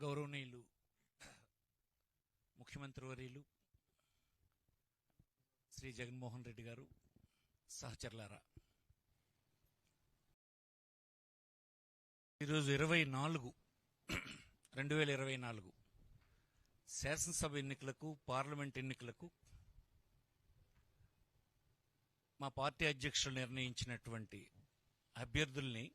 గౌరవనీయులు ముఖ్యమంత్రి వర్యులు శ్రీ జగన్మోహన్ రెడ్డి గారు, సహచరులారా, ఈరోజు 2024 శాసనసభ ఎన్నికలకు, పార్లమెంట్ ఎన్నికలకు మా పార్టీ అధ్యక్షులు నిర్ణయించినటువంటి అభ్యర్థుల్ని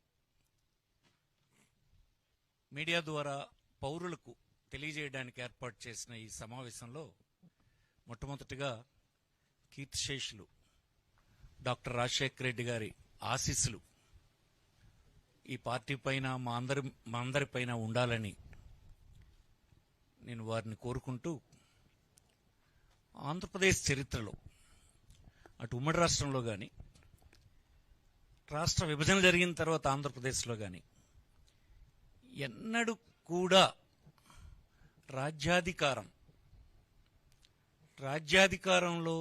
మీడియా ద్వారా పౌరులకు తెలియజేయడానికి ఏర్పాటు చేసిన ఈ సమావేశంలో మొట్టమొదటిగా కీర్తిశేషులు డాక్టర్ రాజశేఖర రెడ్డి గారి ఆశీస్సులు ఈ పార్టీ పైన మా అందరిపైన ఉండాలని నేను వారిని కోరుకుంటూ, ఆంధ్రప్రదేశ్ చరిత్రలో అటు ఉమ్మడి రాష్ట్రంలో కానీ, రాష్ట్ర విభజన జరిగిన తర్వాత ఆంధ్రప్రదేశ్లో కానీ ఎన్నడూ కూడా రాజ్యాధికారంలో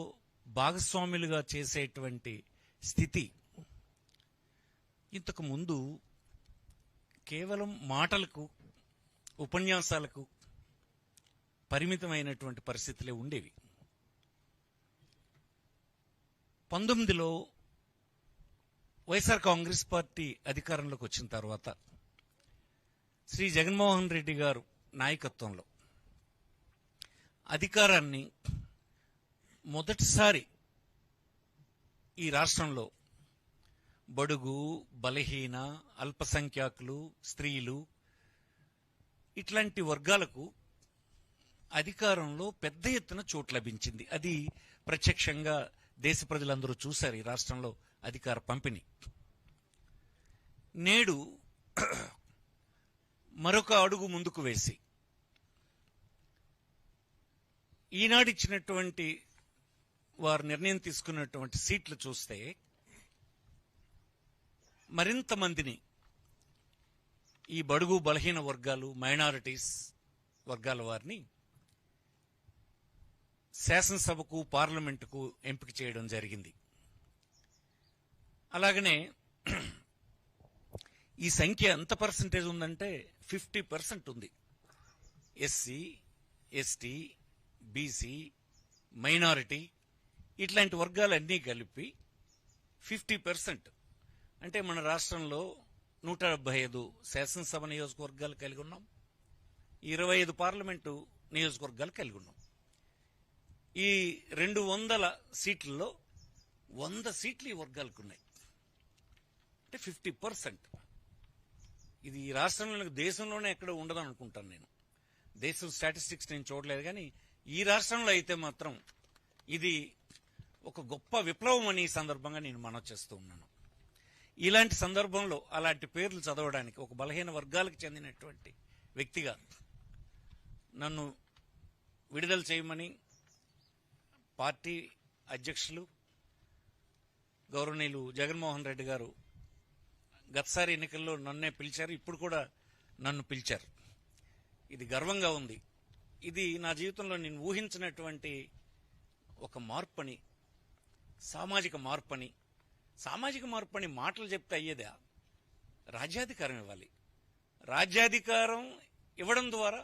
భాగస్వాములుగా చేసేటువంటి స్థితి ఇంతకు ముందు కేవలం మాటలకు, ఉపన్యాసాలకు పరిమితమైనటువంటి పరిస్థితులే ఉండేవి. 19లో వైఎస్ఆర్ కాంగ్రెస్ పార్టీ అధికారంలోకి వచ్చిన తర్వాత శ్రీ జగన్మోహన్ రెడ్డి గారు నాయకత్వంలో అధికారాన్ని మొదటిసారి ఈ రాష్ట్రంలో బడుగు, బలహీన, అల్పసంఖ్యాకులు, స్త్రీలు ఇట్లాంటి వర్గాలకు అధికారంలో పెద్ద ఎత్తున చోటు లభించింది. అది ప్రత్యక్షంగా దేశ ప్రజలందరూ చూశారు. ఈ రాష్ట్రంలో అధికార పంపిణీ. నేడు మరొక అడుగు ముందుకు వేసి ఈనాడిచ్చినటువంటి వారు నిర్ణయం తీసుకున్నటువంటి సీట్లు చూస్తే మరింత మందిని ఈ బడుగు, బలహీన వర్గాలు, మైనారిటీస్ వర్గాల వారిని శాసనసభకు, పార్లమెంటుకు ఎంపిక చేయడం జరిగింది. అలాగనే ఈ సంఖ్య ఎంత పర్సంటేజ్ ఉందంటే 50% ఉంది. ఎస్సీ, ఎస్టీ, బీసీ, మైనారిటీ ఇట్లాంటి వర్గాలన్నీ కలిపి 50%. అంటే మన రాష్ట్రంలో 175 శాసనసభ నియోజకవర్గాలు కలిగి ఉన్నాం, 25 పార్లమెంటు నియోజకవర్గాలు కలిగి ఉన్నాం. ఈ 200 సీట్లలో 100 సీట్లు ఈ వర్గాలకు ఉన్నాయి. అంటే 50%. ఇది ఈ రాష్ట్రంలో, దేశంలోనే ఎక్కడ ఉండదు అనుకుంటాను నేను. దేశం స్టాటిస్టిక్స్ నేను చూడలేదు, కానీ ఈ రాష్ట్రంలో అయితే మాత్రం ఇది ఒక గొప్ప విప్లవం అని ఈ సందర్భంగా నేను మనవి చేస్తూ ఉన్నాను. ఇలాంటి సందర్భంలో అలాంటి పేర్లు చదవడానికి ఒక బలహీన వర్గాలకు చెందినటువంటి వ్యక్తిగా నన్ను విడుదల చేయమని పార్టీ అధ్యక్షులు గౌరవనీయులు జగన్మోహన్ రెడ్డి గారు గతసారి ఎన్నికల్లో నన్నే పిలిచారు, ఇప్పుడు కూడా నన్ను పిలిచారు. ఇది గర్వంగా ఉంది. ఇది నా జీవితంలో నేను ఊహించినటువంటి ఒక మార్పని, సామాజిక మార్పని. సామాజిక మార్పని మాటలు చెప్తే అయ్యేదా? రాజ్యాధికారం ఇవ్వాలి. రాజ్యాధికారం ఇవ్వడం ద్వారా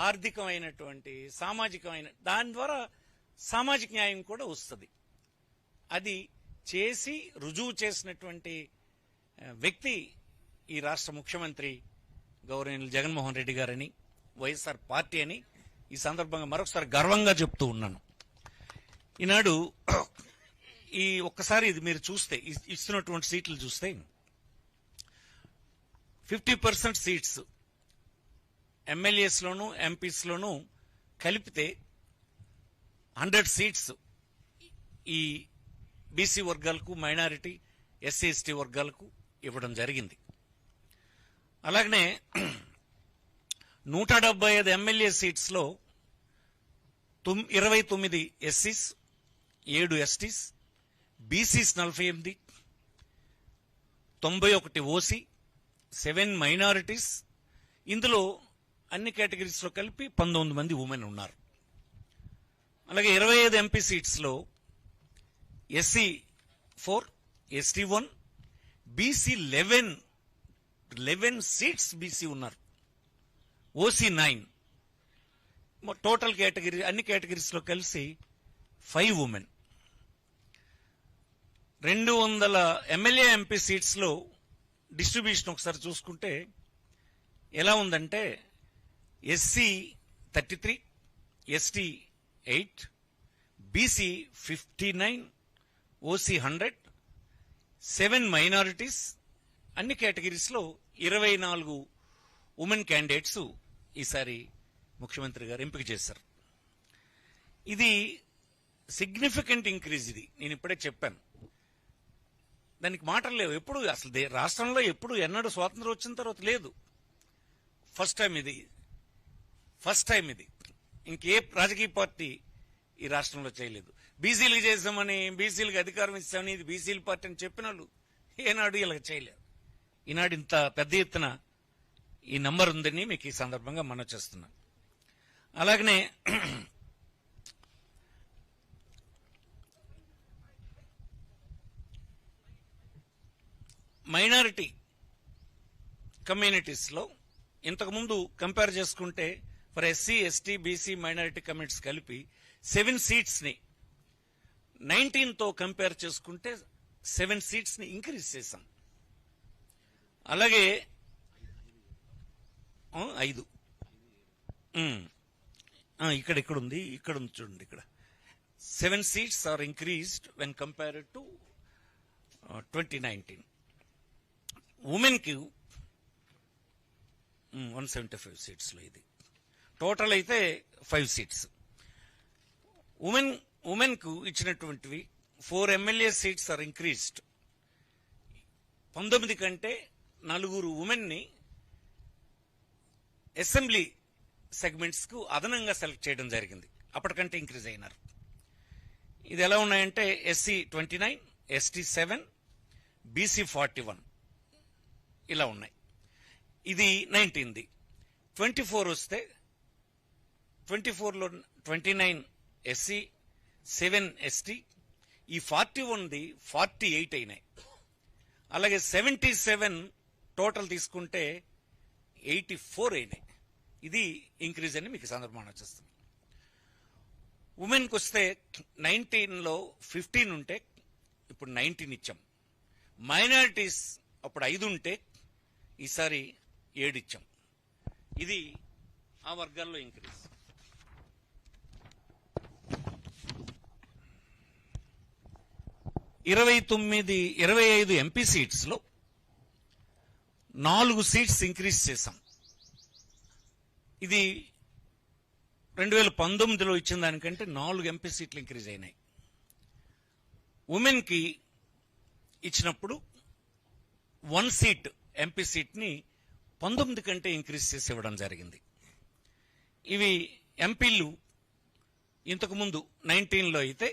ఆర్థికమైనటువంటి, సామాజికమైన దాని ద్వారా సామాజిక న్యాయం కూడా వస్తుంది. అది చేసి రుజువు చేసినటువంటి వ్యక్తి ఈ రాష్ట్ర ముఖ్యమంత్రి గౌరవనీయులు జగన్మోహన్ రెడ్డి గారని, వైఎస్ఆర్ పార్టీ అని ఈ సందర్భంగా మరొకసారి గర్వంగా చెప్తూ ఉన్నాను. ఈనాడు ఈ ఒక్కసారి ఇది మీరు చూస్తే, ఇస్తున్నటువంటి సీట్లు చూస్తే 50% సీట్స్ ఎమ్మెల్యేస్లోనూ, ఎంపీస్లోనూ కలిపితే 100 సీట్స్ ఈ బీసీ వర్గాలకు, మైనారిటీ, ఎస్సీ, ఎస్టీ వర్గాలకు ఇవ్వడం జరిగింది. అలాగనే 175 ఎమ్మెల్యే సీట్స్లో 29 ఎస్సీస్, 7 ఎస్టీస్, బీసీస్ 48, 91 ఓసీ, 7 మైనారిటీస్. ఇందులో అన్ని కేటగిరీస్లో కలిపి 19 మంది ఉమెన్ ఉన్నారు. అలాగే 25 ఎంపీ సీట్స్లో SC 4, ST 1, BC 11 seats BC ఉన్నారు. ఓసీ 9, టోటల్ కేటగిరీ అన్ని కేటగిరీస్లో కలిసి 5 ఉమెన్. 200 ఎమ్మెల్యే ఎంపీ సీట్స్లో డిస్ట్రిబ్యూషన్ ఒకసారి చూసుకుంటే ఎలా ఉందంటే SC 33, ST 8, BC 59, OC 100, 7 minorities, అన్ని కేటగిరీస్లో 24 ఉమెన్ క్యాండిడేట్స్ ఈసారి ముఖ్యమంత్రి గారు ఎంపిక చేశారు. ఇది సిగ్నిఫికెంట్ ఇంక్రీజ్. ఇది నేను ఇప్పుడే చెప్పాను, దానికి మాటలు లేవు. ఎప్పుడు అసలు రాష్ట్రంలో ఎప్పుడు ఎన్నడూ స్వాతంత్రం వచ్చిన తర్వాత లేదు. ఫస్ట్ టైం ఇది. ఇంకే రాజకీయ పార్టీ ఈ రాష్ట్రంలో చేయలేదు. బీసీలకు చేసామని, బీసీలకు అధికారం ఇస్తామని, ఇది బీసీల పార్టీ అని చెప్పిన వాళ్ళు ఏనాడు ఇలా చేయలేరు. ఈనాడు ఇంత పెద్ద ఎత్తున ఈ నంబర్ ఉందని మీకు ఈ సందర్భంగా మనం చేస్తున్నాం. అలాగనే మైనారిటీ కమ్యూనిటీస్లో ఇంతకుముందు కంపేర్ చేసుకుంటే for SC, ST, BC, minority communities కలిపి 7 సీట్స్ని 19తో కంపేర్ చేసుకుంటే 7 సీట్స్ని ఇంక్రీజ్ చేశాం. అలాగే 5 ఇక్కడ ఉంది చూడండి. ఇక్కడ 7 seats are increased when compared to 2019. ఉమెన్కి 175 సీట్స్లో ఇది టోటల్ అయితే 5 సీట్స్. ఉమెన్కు ఇచ్చినటువంటివి 4 ఎమ్మెల్యే సీట్స్ ఆర్ ఇంక్రీజ్డ్. 19 కంటే 4 ఉమెన్ని అసెంబ్లీ సెగ్మెంట్స్కు అదనంగా సెలెక్ట్ చేయడం జరిగింది. అప్పటికంటే ఇంక్రీజ్ అయినారు. ఇది ఎలా ఉన్నాయంటే ఎస్సీ 29, ఎస్టీ 7, బీసీ 41 ఇలా ఉన్నాయి. ఇది 19ది. 24 వస్తే 24లో 29 ఎస్సీ, 7 ఎస్టీ, ఈ 41ది 48 అయినాయి. అలాగే 77 టోటల్ తీసుకుంటే 84 అయినాయి. ఇది ఇంక్రీజ్ అని మీకు సందర్భంగా వచ్చేస్తుంది. ఉమెన్కి వస్తే 19లో 15 ఉంటే ఇప్పుడు 19 ఇచ్చాం. మైనారిటీస్ అప్పుడు 5 ఉంటే ఈసారి 7 ఇచ్చాం. ఇది ఆ వర్గాల్లో ఇంక్రీజ్. ఇరవై 25 ఎంపీ సీట్స్లో 4 సీట్స్ ఇంక్రీజ్ చేశాం. ఇది 2019లో ఇచ్చిన దానికంటే 4 ఎంపీ సీట్లు ఇంక్రీజ్ అయినాయి. ఉమెన్కి ఇచ్చినప్పుడు 1 సీట్ ఎంపీ సీట్ని 19 కంటే ఇంక్రీజ్ చేసి ఇవ్వడం జరిగింది. ఇవి ఎంపీలు ఇంతకుముందు 19లో అయితే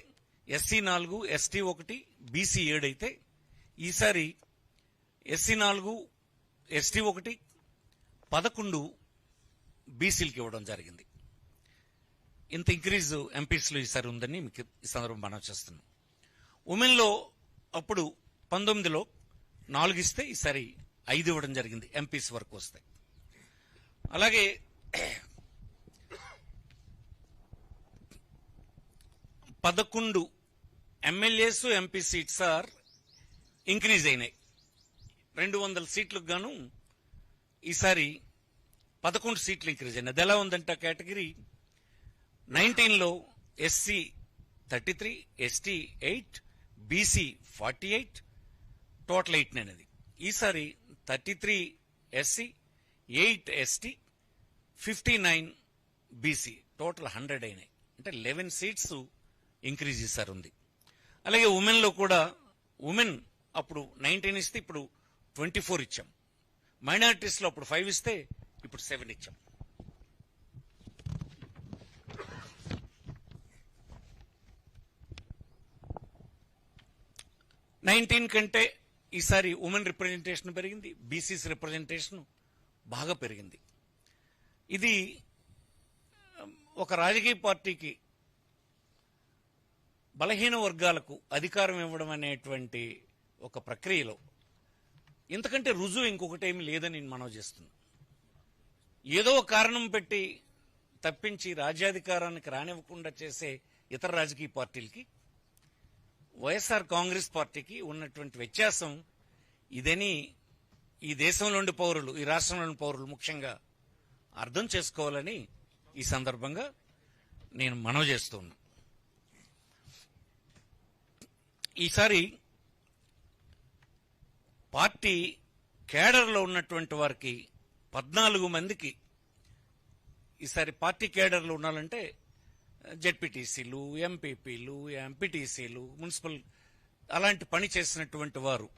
ఎస్సీ 4, ఎస్టీ 1, బీసీ 7 అయితే ఈసారి ఎస్సీ 4, ఎస్టీ 1, 11 బీసీలకి ఇవ్వడం జరిగింది. ఇంత ఇంక్రీజ్ ఎంపీస్లో ఈసారి ఉందని మీకు ఈ సందర్భం మనం చేస్తున్నాం. ఉమెన్లో అప్పుడు 19లో 4 ఇస్తే ఈసారి 5 ఇవ్వడం జరిగింది ఎంపీస్ వరకు వస్తాయి. అలాగే 11 MLAs MP seats are increase అయినాయి. 200 సీట్లకు గాను ఈసారి 11 సీట్లు ఇంక్రీజ్ అయినాయి. అది ఎలా ఉందంటే కేటగిరీ 19లో ఎస్సీ 33, ఎస్టీ 8, బీసీ 48, టోటల్ 8 అనేది. ఈసారి 33 ఎస్సీ, 8 ఎస్టీ, 59 బీసీ, టోటల్ 100 అయినాయి. అంటే 11 సీట్స్ ఇంక్రీజ్ ఈసారి ఉంది. అలాగే ఉమెన్లో కూడా ఉమెన్ అప్పుడు 19 ఇస్తే ఇప్పుడు 24 ఇచ్చాం. మైనారిటీస్లో అప్పుడు 5 ఇస్తే ఇప్పుడు 7 ఇచ్చాం. కంటే ఈసారి ఉమెన్ రిప్రజెంటేషన్ పెరిగింది, బీసీస్ రిప్రజెంటేషన్ బాగా పెరిగింది. ఇది ఒక రాజకీయ పార్టీకి బలహీన వర్గాలకు అధికారం ఇవ్వడం అనేటువంటి ఒక ప్రక్రియలో ఇంతకంటే రుజువు ఇంకొకటేమి లేదని నేను మనవి చేస్తున్నాను. ఏదో కారణం పెట్టి తప్పించి రాజ్యాధికారానికి రానివ్వకుండా చేసే ఇతర రాజకీయ పార్టీలకి వైఎస్ఆర్ కాంగ్రెస్ పార్టీకి ఉన్నటువంటి వ్యత్యాసం ఇదని ఈ దేశంలోని పౌరులు, ఈ రాష్ట్రంలోని పౌరులు ముఖ్యంగా అర్థం చేసుకోవాలని ఈ సందర్భంగా నేను మనవి చేస్తున్నా. ఈసారి పార్టీ కేడర్లో ఉన్నటువంటి వారికి 14 మందికి ఈసారి పార్టీ కేడర్లో ఉండాలంటే జెడ్పీటీసీలు, ఎంపీపీలు, ఎంపీటీసీలు, మున్సిపల్ అలాంటి పని చేసినటువంటి వారు,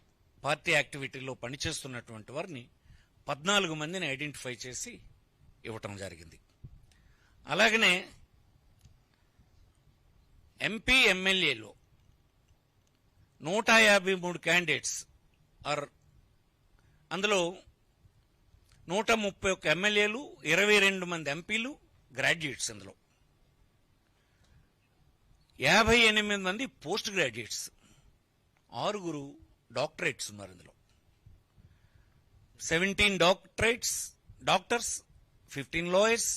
పార్టీ యాక్టివిటీలో పనిచేస్తున్నటువంటి వారిని 14 మందిని ఐడెంటిఫై చేసి ఇవ్వటం జరిగింది. అలాగనే ఎంపీ ఎమ్మెల్యేలో 153 క్యాండిడేట్స్ అందులో 131 ఎమ్మెల్యేలు, 22 మంది ఎంపీలు గ్రాడ్యుయేట్స్, అందులో 58 మంది పోస్ట్ గ్రాడ్యుయేట్స్, 6 డాక్టరేట్స్ ఉన్నారు. ఇందులో 17 doctors, 15 lawyers,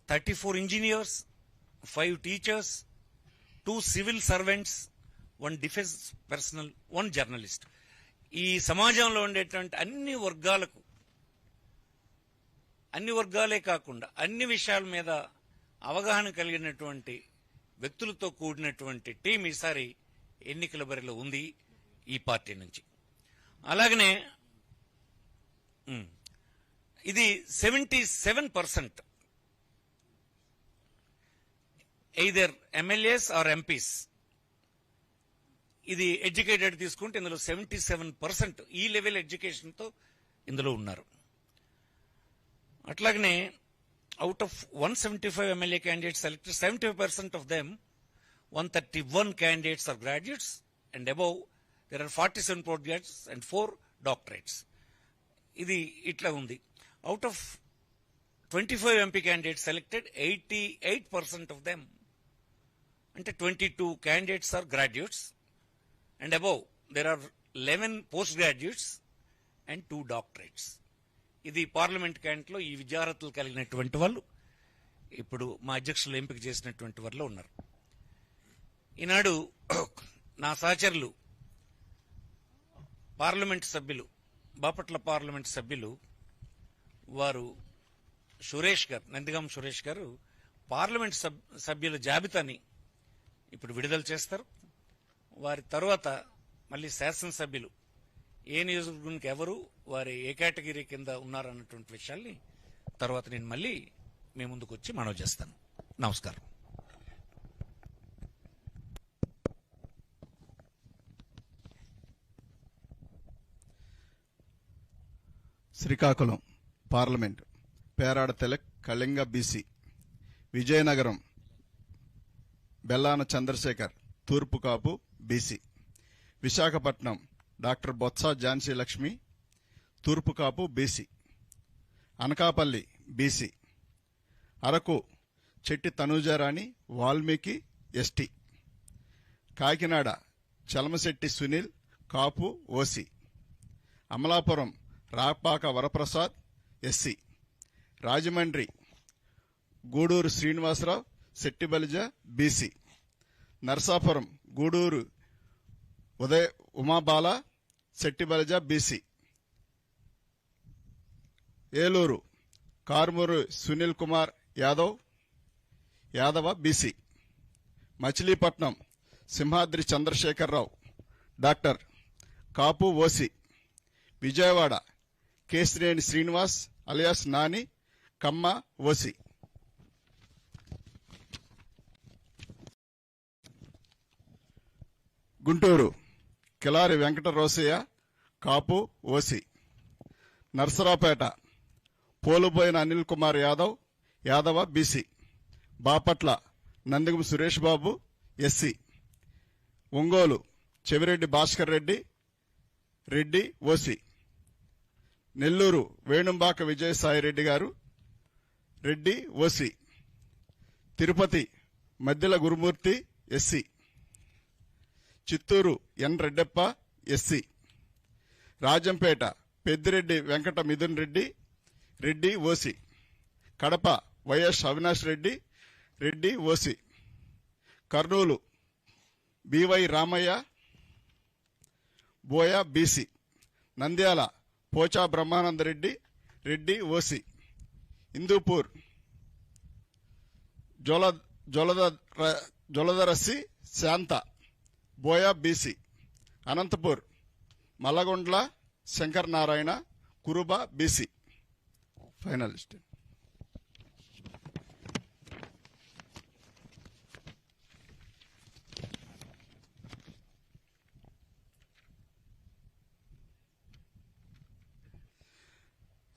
34 engineers, 5 teachers, 2 civil servants, 1 defence personnel, 1 journalist. ఈ సమాజంలో ఉండేటువంటి అన్ని వర్గాలే కాకుండా అన్ని విషయాల మీద అవగాహన కలిగినటువంటి వ్యక్తులతో కూడినటువంటి టీం ఈసారి ఎన్నికల బరిలో ఉంది ఈ పార్టీ నుంచి. అలాగనే ఇది 77% ఎయిదర్ ఎమ్మెల్యేస్ ఆర్ ఎంపీస్. ఇది ఎడ్యుకేటెడ్ తీసుకుంటే ఇందులో 77% ఈ లెవెల్ ఎడ్యుకేషన్తో ఇందులో ఉన్నారు. అట్లాగనే out of 175 MLA candidates selected, 70% of them 131 candidates are graduates, and above there are 47 postgraduates and 4 doctorates. ఇది ఇట్లా ఉంది. Out of 25 MP candidates selected, 88% of them అంటే 22 candidates are graduates, and above there are 11 post graduates and 2 doctorates. ఇది parliament క్యాండిడేట్లో ఈ విద్యార్హతలు కలిగినటువంటి వాళ్ళు ఇప్పుడు మా అధ్యక్షులు ఎంపిక చేసినటువంటి వారిలో ఉన్నారు. ఈనాడు నా సహచరులు పార్లమెంట్ సభ్యులు, బాపట్ల పార్లమెంట్ సభ్యులు వారు నందిగాం సురేష్ గారు పార్లమెంట్ సభ్యుల జాబితాని ఇప్పుడు విడుదల చేస్తారు. వారి తర్వాత మళ్ళీ శాసనసభ్యులు ఏ నియోజకవర్గానికి ఎవరు, వారి ఏ కేటగిరీ కింద ఉన్నారన్నటువంటి విషయాల్ని తర్వాత నేను మళ్ళీ మీ ముందుకు వచ్చి మనవి చేస్తాను. నమస్కారం. Srikakulam parliament Perada Tilak Kalinga BC, Vizianagaram Bellana Chandrasekhar Turpu Kapu BC, Visakhapatnam doctor Botsa Jhansi Lakshmi Turpu Kapu BC, Anakapalli BC, Araku Chetti Tanujarani Valmiki ST, Kakinada Chalamasetti Sunil Kapu OC, Amalapuram Rapaka Varaprasad SC, Rajahmundry Guduru Srinivasa Rao Settibalija BC, Narasapuram Guduru Umabala Settibalija BC, Eluru Karumuru Sunil Kumar Yadava BC, Machilipatnam Simhadri Chandrasekhara Rao doctor Kapu OC, Vijayawada Kesineni Srinivas alias Nani Kamma OC, Guntur Kilari Venkata Rosaiah Kapu OC, Narasaraopet Polubhoina Anil Kumar Yadava BC, Bapatla Nandigam Suresh Babu SC, Ongole Chevireddy Bhaskar Reddy OC, Nellore Venumbaka Vijayasai Reddy garu Reddy OC, Tirupati Maddela Gurumoorthy SC, Chittoor N Reddeppa SC, Rajampet Peddireddy Venkata Mithun Reddy OC, Kadapa YS Avinash Reddy Reddy OC. Kurnool BY Ramaiah Boya BC. Nandyal Pocha Brahmananda Reddy Reddy OC. Hindupur Joladarasi Shantha Boya BC. Anantapur Malagundla Shankar Narayana Kuruba BC. Finalist.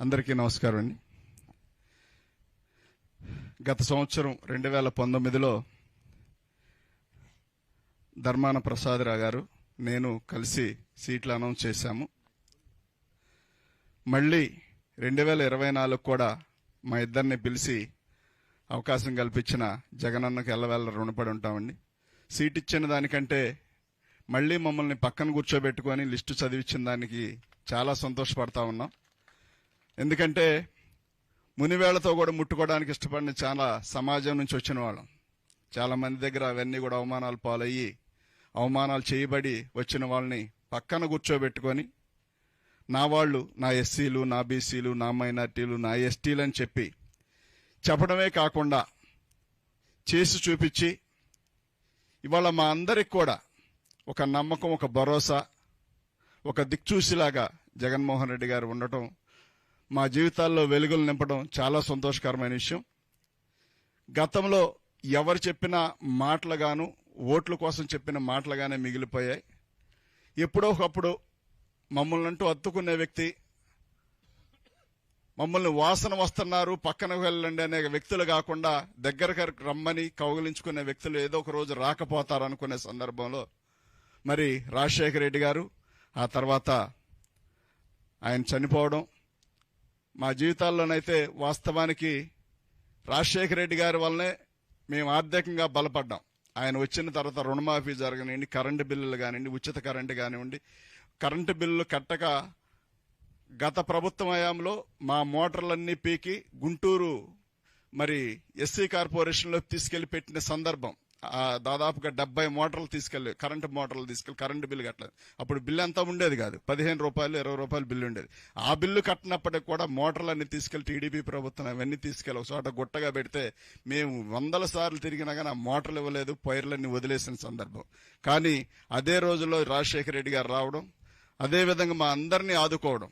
అందరికీ నమస్కారం అండి. గత సంవత్సరం 2019లో ధర్మాన ప్రసాదరావు గారు నేను కలిసి సీట్లు announce చేశాము. మళ్ళీ 2024 కూడా మా ఇద్దరిని పిలిచి అవకాశం కల్పించిన జగనన్నకు ఎల్లవేళ రుణపడి ఉంటామండి. సీట్ ఇచ్చిన దానికంటే మళ్ళీ మమ్మల్ని పక్కన కూర్చోబెట్టుకొని లిస్టు చదివించిన దానికి చాలా సంతోషపడతా ఉన్నాం. ఎందుకంటే మునివేళ్లతో కూడా ముట్టుకోవడానికి ఇష్టపడిన చాలా సమాజం నుంచి వచ్చిన వాళ్ళం. చాలా మంది దగ్గర అవన్నీ కూడా అవమానాలు పాలయ్యి అవమానాలు చేయబడి వచ్చిన వాళ్ళని పక్కన కూర్చోబెట్టుకొని నా వాళ్ళు, నా ఎస్సీలు, నా బీసీలు, నా మైనార్టీలు, నా ఎస్టీలు అని చెప్పడమే కాకుండా చేసి చూపించి ఇవాళ మా అందరికి కూడా ఒక నమ్మకం, ఒక భరోసా, ఒక దిక్చూసిలాగా జగన్మోహన్ రెడ్డి గారు ఉండటం, మా జీవితాల్లో వెలుగులు నింపడం చాలా సంతోషకరమైన విషయం. గతంలో ఎవరు చెప్పిన మాటలుగాను, ఓట్ల కోసం చెప్పిన మాటలుగానే మిగిలిపోయాయి. ఎప్పుడో ఒకప్పుడు మమ్మల్ని అంటూ అత్తుకునే వ్యక్తి, మమ్మల్ని వాసన వస్తున్నారు పక్కన వెళ్ళండి అనే వ్యక్తులు కాకుండా దగ్గరకు రమ్మని కౌగిలించుకునే వ్యక్తులు ఏదో ఒక రోజు రాకపోతారు అనుకునే సందర్భంలో మరి రాజశేఖర రెడ్డి గారు, ఆ తర్వాత ఆయన చనిపోవడం, మా జీవితాల్లోనైతే వాస్తవానికి రాజశేఖర రెడ్డి గారి వల్లనే మేము ఆర్థికంగా బలపడ్డాం. ఆయన వచ్చిన తర్వాత రుణమాఫీ జరగనివ్వండి, కరెంటు బిల్లులు కానివ్వండి, ఉచిత కరెంటు కానివ్వండి, కరెంటు బిల్లులు కట్టక గత ప్రభుత్వం హయాంలో మా మోటార్లన్నీ పీకి గుంటూరు మరి ఎస్సీ కార్పొరేషన్లో తీసుకెళ్లి పెట్టిన సందర్భం. దాదాపుగా 70 మోటార్లు తీసుకెళ్లి కరెంటు మోటార్లు తీసుకెళ్లి కరెంటు బిల్లు కట్టలేదు. అప్పుడు బిల్లు అంతా ఉండేది కాదు, 15 రూపాయలు 20 రూపాయలు బిల్లు ఉండేది. ఆ బిల్లు కట్టినప్పటికి కూడా మోటార్లన్నీ తీసుకెళ్లి టీడీపీ ప్రభుత్వం అవన్నీ తీసుకెళ్లి ఒక చోట గుట్టగా పెడితే మేము 100 సార్లు తిరిగినా కానీ ఆ మోటార్లు ఇవ్వలేదు, పైర్లన్నీ వదిలేసిన సందర్భం. కానీ అదే రోజుల్లో రాజశేఖర రెడ్డి గారు రావడం, అదేవిధంగా మా అందరినీ ఆదుకోవడం,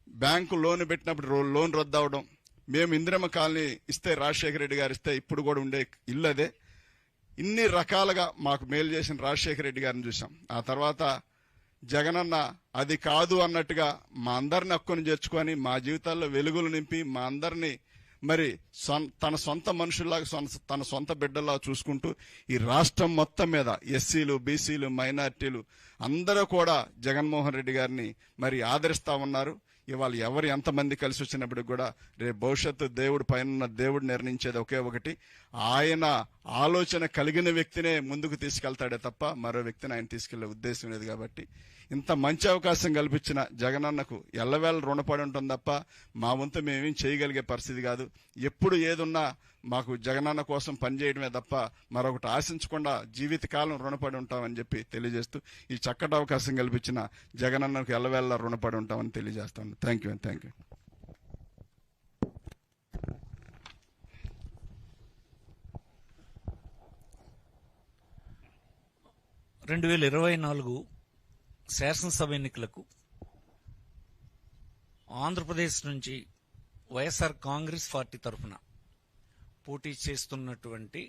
బ్యాంకు లోన్ పెట్టినప్పుడు లోన్ రద్దు అవడం, మేము ఇందిరమ్మ కాలనీ ఇస్తే రాజశేఖర రెడ్డి గారు ఇస్తే ఇప్పుడు కూడా ఉండే ఇల్లు అదే. ఇన్ని రకాలుగా మాకు మేలు చేసిన రాజశేఖర రెడ్డి గారిని చూసాం. ఆ తర్వాత జగనన్న అది కాదు అన్నట్టుగా మా అందరిని హక్కును చేర్చుకొని మా జీవితాల్లో వెలుగులు నింపి మా అందరినీ మరి తన సొంత మనుషుల్లాగా తన సొంత బిడ్డల్లా చూసుకుంటూ ఈ రాష్ట్రం మొత్తం మీద ఎస్సీలు, బీసీలు, మైనార్టీలు అందరూ కూడా జగన్మోహన్ రెడ్డి గారిని మరి ఆదరిస్తా ఉన్నారు. ఇవాళ ఎవరు ఎంతమంది కలిసి వచ్చినప్పటికి కూడా రేపు భవిష్యత్తు దేవుడు పైన దేవుడు నిర్ణయించేది ఒకే ఒకటి, ఆయన ఆలోచన కలిగిన వ్యక్తినే ముందుకు తీసుకెళ్తాడే తప్ప మరో వ్యక్తిని ఆయన తీసుకెళ్లే ఉద్దేశం లేదు. కాబట్టి ఇంత మంచి అవకాశం కల్పించిన జగనన్నకు ఎల్లవేళ రుణపడి ఉంటుంది తప్ప మా వంతు మేమేం చేయగలిగే పరిస్థితి కాదు. ఎప్పుడు ఏదున్నా మాకు జగనన్న కోసం పనిచేయడమే తప్ప మరొకటి ఆశించకుండా జీవితకాలం రుణపడి ఉంటామని చెప్పి తెలియజేస్తూ ఈ చక్కటి అవకాశం కల్పించిన జగనన్నకు ఎల్లవేళ రుణపడి ఉంటామని తెలియజేస్తాను. Thank you. 2024 శాసనసభ ఎన్నికలకు ఆంధ్రప్రదేశ్ నుంచి వైఎస్ఆర్ కాంగ్రెస్ పార్టీ తరఫున పోటీ చేస్తున్నటువంటి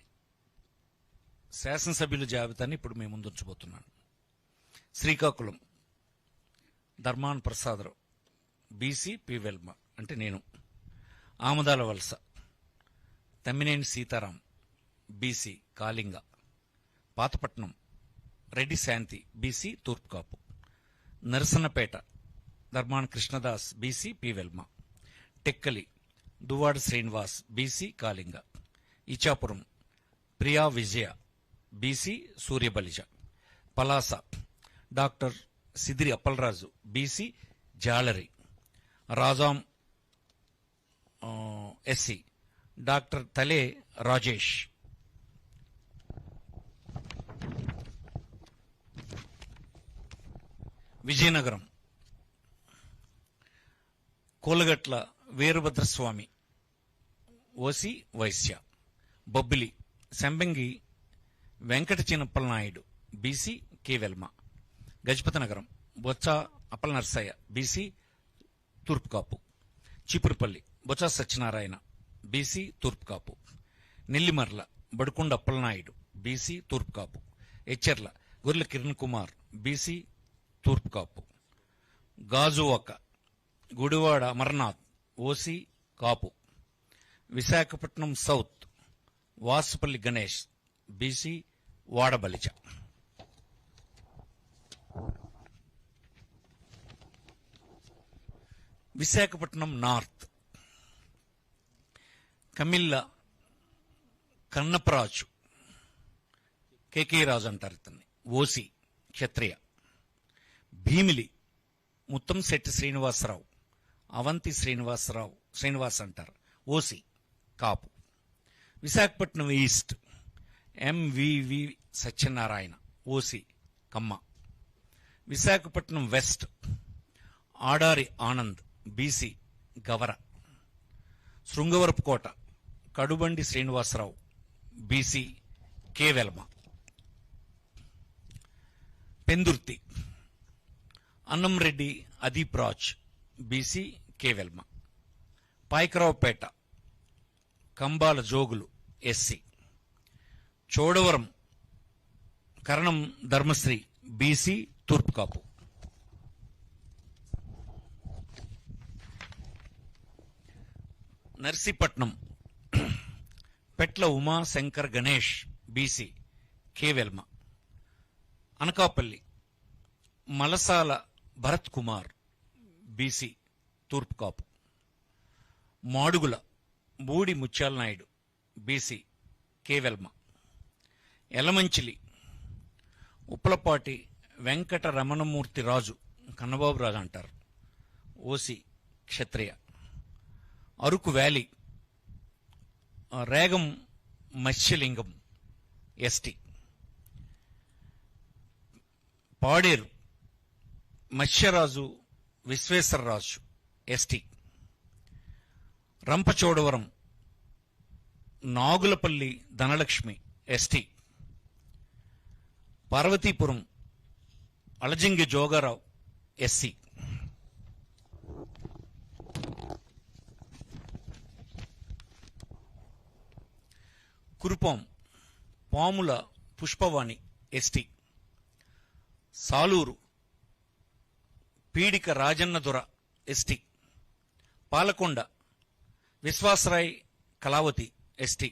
శాసనసభ్యుల జాబితాని ఇప్పుడు మేము ముందుంచబోతున్నాను. శ్రీకాకుళం ధర్మాన ప్రసాదరావు బీసీ పి వెల్మ అంటే నేను. Amadalavalasa Tammineni Sitaram BC Kalinga. Pathapatnam Reddy Shanti BC Turpukapu. Narasannapeta Dharmana Krishna Das BC P Velama. Tekkali Duvvada Srinivas BC Kalinga. Ichchapuram Priya Vijaya BC Suryabalija. Palasa doctor Sidiri Appalaraju BC Jalari. Rajam SC doctor Tale Rajesh. Vizianagaram Kolagatla Veerabhadra Swamy, OC Vaishya. Bobbili Sambangi Venkata Chinnappala Naidu, BC K Velama. Gajapathinagaram Botsa Appalanarsayya, BC Turpukapu. Cheepurupalli Botsa Satyanarayana, BC Turpukapu. Nellimarla Badukonda Appalanaidu, BC Turpukapu. Etcherla Gorrela Kiran Kumar, BC Turpukapu. Gajuwaka Gudivada Amarnath, OC Kapu. Visakhapatnam south Vasupalli Ganesh, BC Vadabalija. Visakhapatnam north Kamilla Kannaparaju, KK Raju అంటారు ఇతన్ని, ఓసి క్షత్రియ. భీమిలి ముత్తంశెట్టి శ్రీనివాసరావు, అవంతి శ్రీనివాస్ అంటారు, OC Kapu. Visakhapatnam east MVV Satyanarayana, OC Kamma. Visakhapatnam west Adari Anand, BC Gavara. Srungavarapukota Kadubandi Srinivasa Rao, BC K Velama. Pendurthi Annamreddy Adeep Raj, BC K Velama. Payakaraopeta Kambala Jogulu, SC. Chodavaram Karanam Dharmasri, BC Turpukapu. Narsipatnam Petla Uma Shankar Ganesh, BC K Velama. Anakapalli Malasala Bharat Kumar, BC Turpukapu. Madugula Budi Mutyala Naidu, BC K Velama. Elamanchili Uppalapati Venkata Ramanamurthy Raju, Kannababu Raju అంటారు, OC Kshatriya. Araku valley Regam Matsyalingam, ST. Paderu Matsyaraju Visweswararaju, ST. Rampachodavaram Nagulapalli Dhanalakshmi, ST. Parvathipuram Alajangi Jogarao, SC. Kurupam Pamula Pushpavani, ST. Saluru Peedika Rajannadora, ST. Palakonda Viswasarai Kalavathi, ST.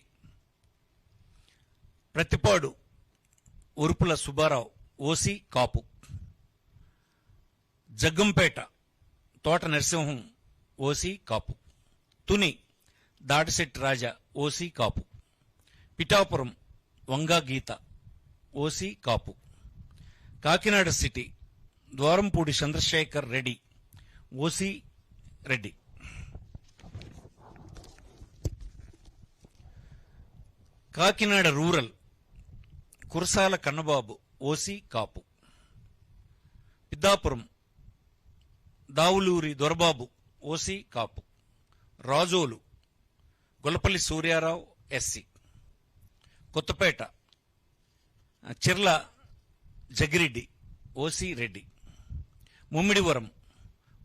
Prathipadu Urupula Subbarao, OC Kapu. Jaggampeta Thota Narasimham, OC Kapu. Tuni Dadisetti Raja, OC Kapu. Pithapuram Vanga Geetha, OC Kapu. Kakinada city Dwarampudi Chandrasekhar Reddy, OC Reddy. Kakinada rural Kurasala Kannababu, OC Kapu. Peddapuram Davuluri Dorababu, OC Kapu. Razole Gollapalli Suryarao, SC. Kothapeta Chirla Jaggireddy, OC Reddy. Mummidivaram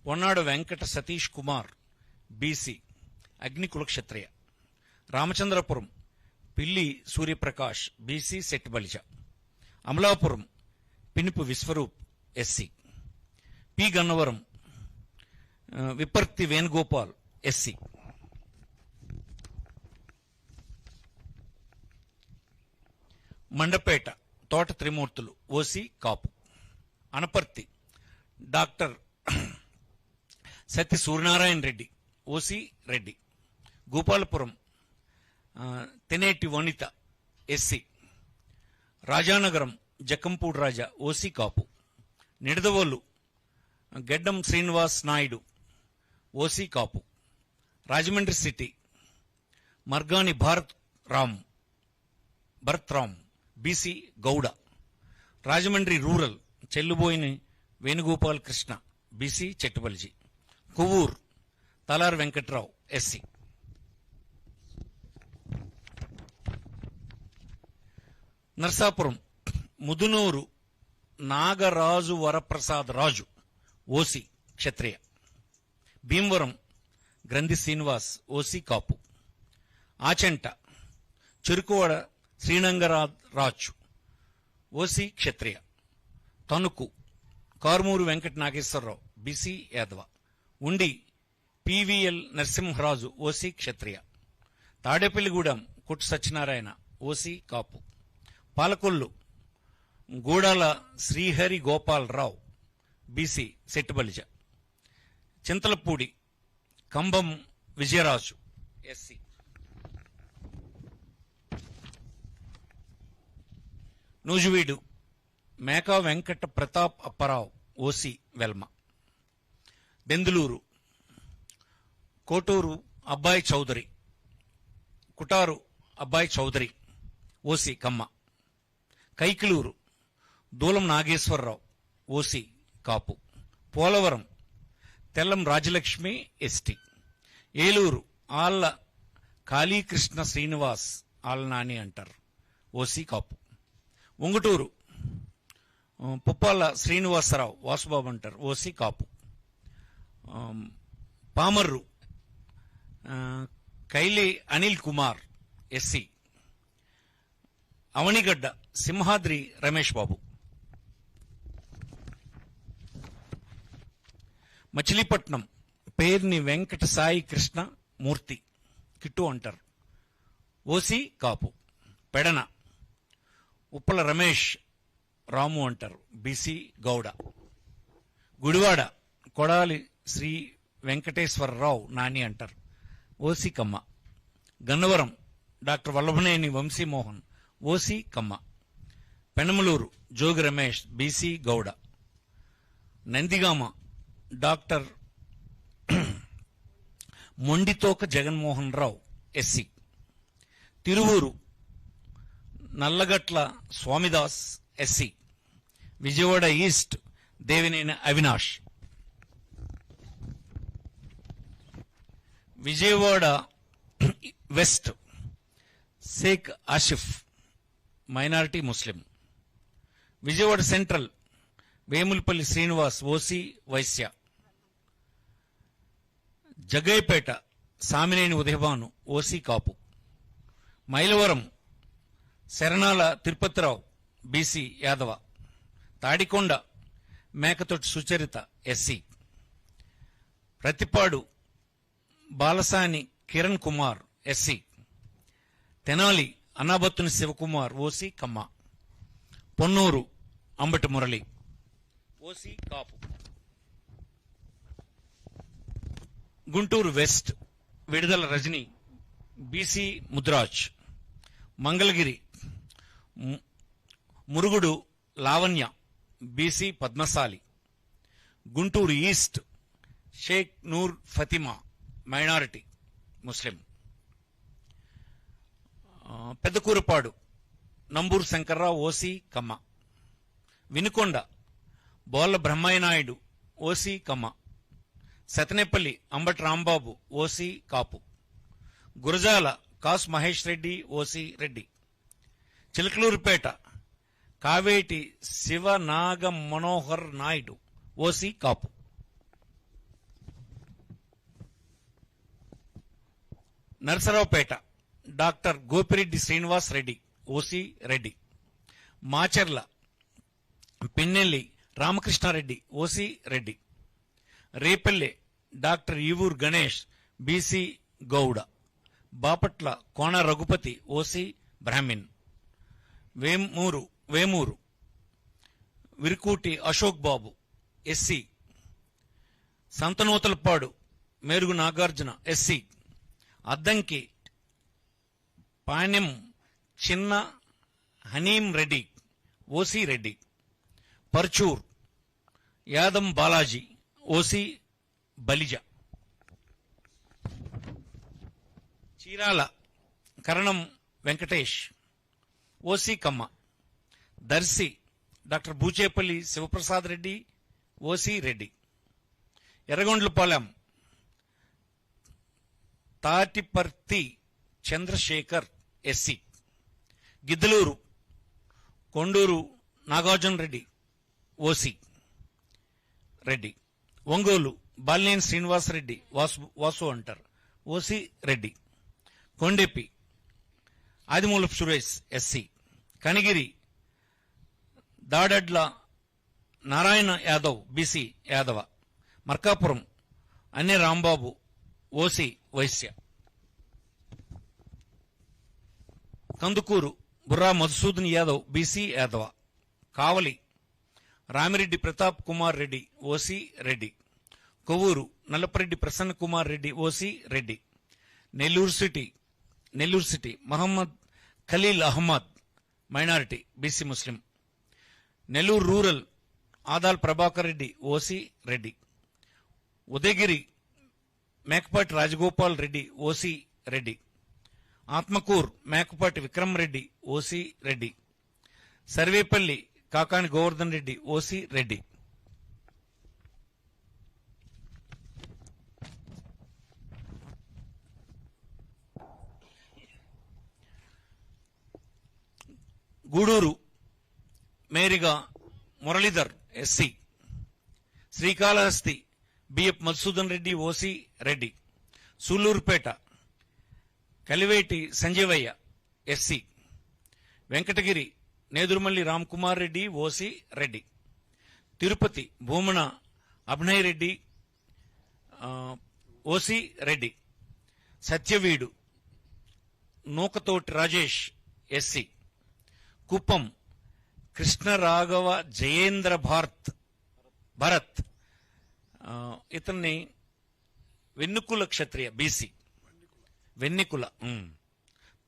Ponnada Venkata Satish Kumar, BC Agnikula Kshatriya. Ramachandrapuram Pilli Suryaprakash, BC Setti Balija. Amalapuram Pinipe Viswarup, SC. P Gannavaram Viparthi Venugopal, SC. Mandapeta తోట త్రిమూర్తులు, OC Kapu. Anaparthi doctor Satya Suryanarayana Reddy, OC Reddy. Gopalapuram Taneti Vanitha, SC. Rajanagaram Jakkampudi Raja, OC Kapu. Nidadavolu Geddam Srinivas Naidu, OC Kapu. Rajahmundry city Margani Bharat Ram BC Gouda. Rajahmundry rural Chelluboina Venugopal Krishna BC Chettibalija. Kovvur Talari Venkatrao SC. Narsapuram Mudunuri Nagaraju Varaprasad Raju OC Kshatriya. Bhimavaram Grandhi Srinivas OC Kapu. Achanta Cherukuvada Sreenangaraju OC Kshatriya. Tanuku Karumuri Venkata Nageswararao BC Yadav. Undi PVL Narasimharaju OC క్షత్రియ. తాడేపల్లిగూడెం కొట్టు Satyanarayana OC కాపు. Palakollu గూడాల Srihari Gopalarao BC సెట్టుబలిజ. Chintalapudi కంబం Vijayaraju SC. Nuzvid Meka Venkata Pratap Apparao OC Velma. బెందులూరు Koturu అబ్బాయి చౌదరి, కుటారు అబ్బాయి Chowdary OC కమ్మ. కైకిలూరు దూలం Nageswararao OC కాపు. Polavaram Tellam Rajalakshmi ST. Eluru Alla Kalikrishna Srinivas ఆళ్నాని అంటారు OC కాపు. ఉంగుటూరు పుప్పాల శ్రీనివాసరావు వాసుబాబు అంటారు OC కాపు. Pamarru Kaile Anil Kumar SC. Avanigadda Simhadri Ramesh Babu. Machilipatnam Perni Venkata Sai Krishna మూర్తి కిట్టు అంటారు OC Kapu. Pedana Uppala Ramesh Ramu అంటారు BC Gouda. Gudivada Kodali Sri Venkateswararao Nani అంటారు OC Kamma. Gannavaram doctor Vallabhaneni Vamsimohan OC Kamma. Penamaluru Jogi Ramesh BC Gouda. Nandigama doctor Monditoka Jaganmohan Rao SC. Tiruvuru Nallagatla Swamidas SC. Vijayawada east Devineni Avinash. Vijayawada west Sheikh Asif minority Muslim. Vijayawada central Vemulapalli Srinivas OC Vysya. Jaggayyapeta Samineni Udayabhanu OC Kapu. Mylavaram Sarnala Tirupathirao BC Yadav. Tadikonda Mekathoti Sucharitha SC. Prathipadu Balasani Kiran Kumar SC. Tenali Annabathuni Sivakumar OC Kamma. Ponnuru Ambati Murali OC Kapu. Guntur west Vidadala Rajini BC Mudiraj. Mangalagiri Murugudu Lavanya BC Padmasali. Guntur east Sheikh Noor Fathima minority Muslim. Pedakurapadu Namburu Sankararao OC Kamma. Vinukonda Bolla Brahmanaidu OC Kamma. Sattenapalli Ambati Rambabu OC Kapu. Gurajala Kasu Mahesh Reddy OC Reddy. Chilakaluripet Kaveti Sivanaga Manohar Naidu OC Kapu. Narasaraopet doctor Gopireddy Srinivas Reddy OC Reddy. Macherla Pinnelli Ramakrishna Reddy OC Reddy. Repalle doctor Evuru Ganesh BC Gowda. Bapatla Kona Raghupathi OC Brahmin. Vemuru Virukuti Ashok Babu SC. Santhanuthalapadu Merugu Nagarjuna SC. Addanki Panyam Chinna Haneem Reddy OC Reddy. Parchur Yadam Balaji OC Balija. Chirala Karanam Venkatesh, OC Kamma. Darsi doctor Buchepalli Sivaprasad Reddy, OC Reddy. Yerragondapalem Tatiparthi Chandrasekhar, SC. Giddalur Konduru Nagarjuna Reddy, OC Reddy. Ongole Balineni Srinivasa Reddy, Vasu అంటారు, OC Reddy. Kondapi Adimulapu Suresh, SC. Kanigiri Daddala Narayana Yadav, BC Yadava. Markapuram Anne Rambabu, OC Vaishya. Kandukur Burra Madhusudan Yadav, BC Yadava. Kavali Ramireddy Pratap Kumar Reddy, OC Reddy. Kovvur Nallapareddy Prasanna Kumar Reddy, OC Reddy. Nellore city Mohammed Khaleel Ahmed, minority, BC Muslim. Nellore rural Adala Prabhakar Reddy, OC Reddy. Udayagiri Mekapati Rajagopal Reddy, OC Reddy. Atmakur Mekapati Vikram Reddy, OC Reddy. Sarvepalli Kakani Govardhan Reddy, OC Reddy. Gudur Meriga Muralidhar, SC. Srikalahasti B F Madhusudan Reddy, OC Reddy. Sullurpeta Kaliveti Sanjeevaiah, SC. Venkatagiri Nedurumalli Ramkumar Reddy, OC Reddy. Tirupati Bhumana Abhinay Reddy, OC Reddy. Satyavedu Nukathoti Rajesh, SC. Kuppam Krishnaraghava Jayendra Bharat, ఇతన్ని Vannikula Kshatriya, BC. Vannikula.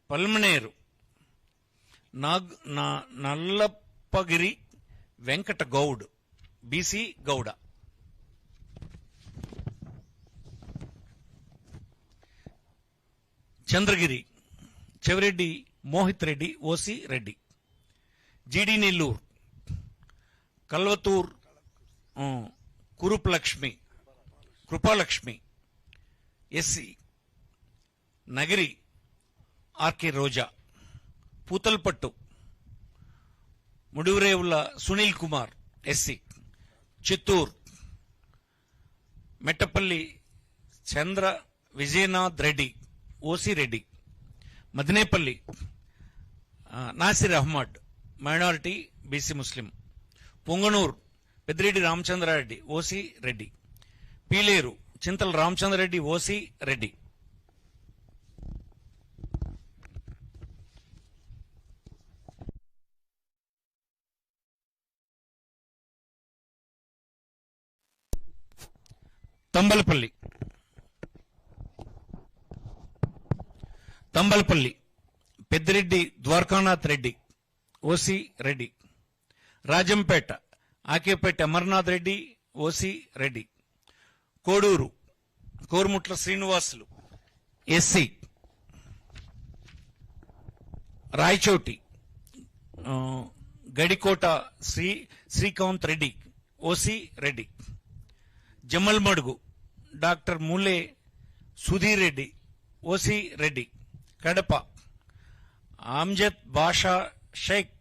Palamaner Nallappagiri Venkata Goud, BC Gowda. Chandragiri Chevireddy Mohith Reddy, OC Reddy. G D Nellore Kalvathur Krupalakshmi, SC. Nagari R K Roja. Puthalapattu Mudivarevula Sunil Kumar, SC. Chittoor Mettapalli Chandra Vijayanath Reddy, OC Reddy. Madanapalle Nasir Ahmed, minority, BC ముస్లిం. Punganur Peddireddy Ramachandra Reddy, OC Reddy. Pileru Chintala Ramachandra Reddy, OC Reddy. Thamballapalle Peddireddy Dwarakanath Reddy, OC Reddy. Rajampet Akepati Amarnath Reddy, OC Reddy. Koduru Korumutla Srinivasulu, SC. Rayachoti Gadikota Srikanth Reddy, OC Reddy. Jammalamadugu doctor Mule Sudheer Reddy, OC Reddy. Kadapa Amzad Basha Shaik,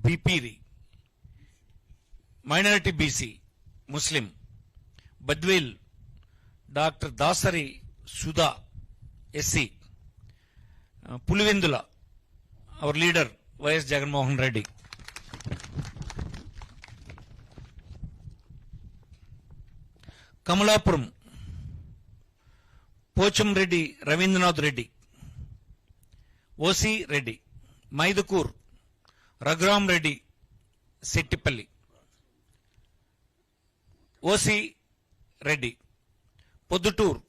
బీపీరి, minority, BC ముస్లిం. Badvel doctor Dasari Sudha, SC. Pulivendula our leader YS Jaganmohan Reddy. Kamalapuram Pochamreddy Ravindranath Reddy, OC Reddy. Mydukur Raghuram Reddy Settipalli, OC Reddy. Proddatur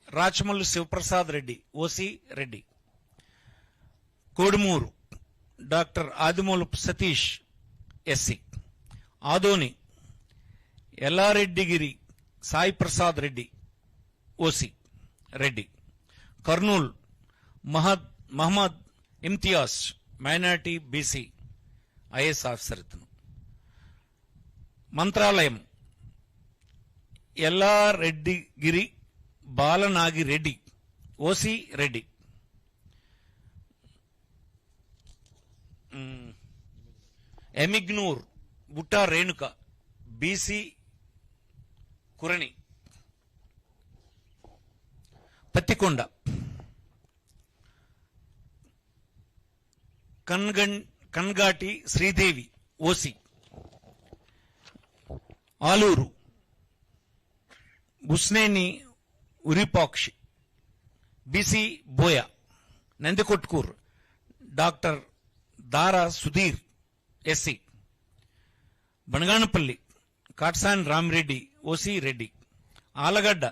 Rachamallu Sivaprasad Reddy, OC Reddy. Kodumur doctor Adimulapu Satish, SC. Adoni Yellareddygari Sai Prasad Reddy, OC Reddy. Kurnool Mohammed Imtiaz, minority BC, IAS officer ఇతను. Mantralayam Yellareddygari Balanagireddy, OC Reddy. Yemmiganur Butta Renuka, BC Kurni. Pattikonda Kangati Sreedevi, OC. Alur Busineni Virupakshi, BC Boya. Nandikotkur doctor Dara Sudheer, SC. Banaganapalli Katasani Ramireddy, OC Reddy. Allagadda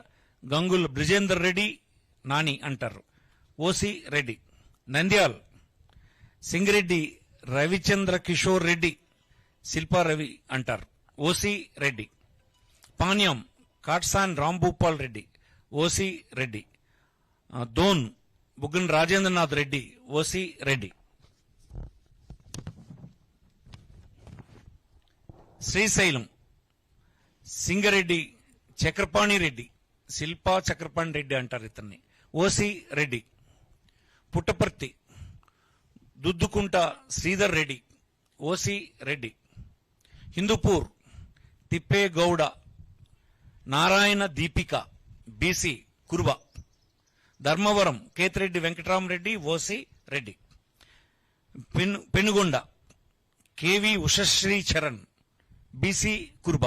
Gangula Brijendra Reddy, Nani అంటారు, OC Reddy. Nandyal Singireddy Ravichandra Kishore Reddy, Silpa Ravi అంటారు, OC Reddy. Panyam Katasani Rambhupal Reddy, OC Reddy. Dhone Buggana Rajendranath Reddy, OC Reddy. Srisailam Singareddy Chakrapani Reddy, Silpa Chakrapani Reddy అంటారు ఇతన్ని, OC Reddy. Puttaparthi Duddukunta Sreedhar Reddy, OC Reddy. Hindupur Thippegowda Narayana Deepika, BC Kuruba. Dharmavaram Kethireddy Venkataramireddy, OC Reddy. Penukonda KV Ushasri Charan, BC Kuruba.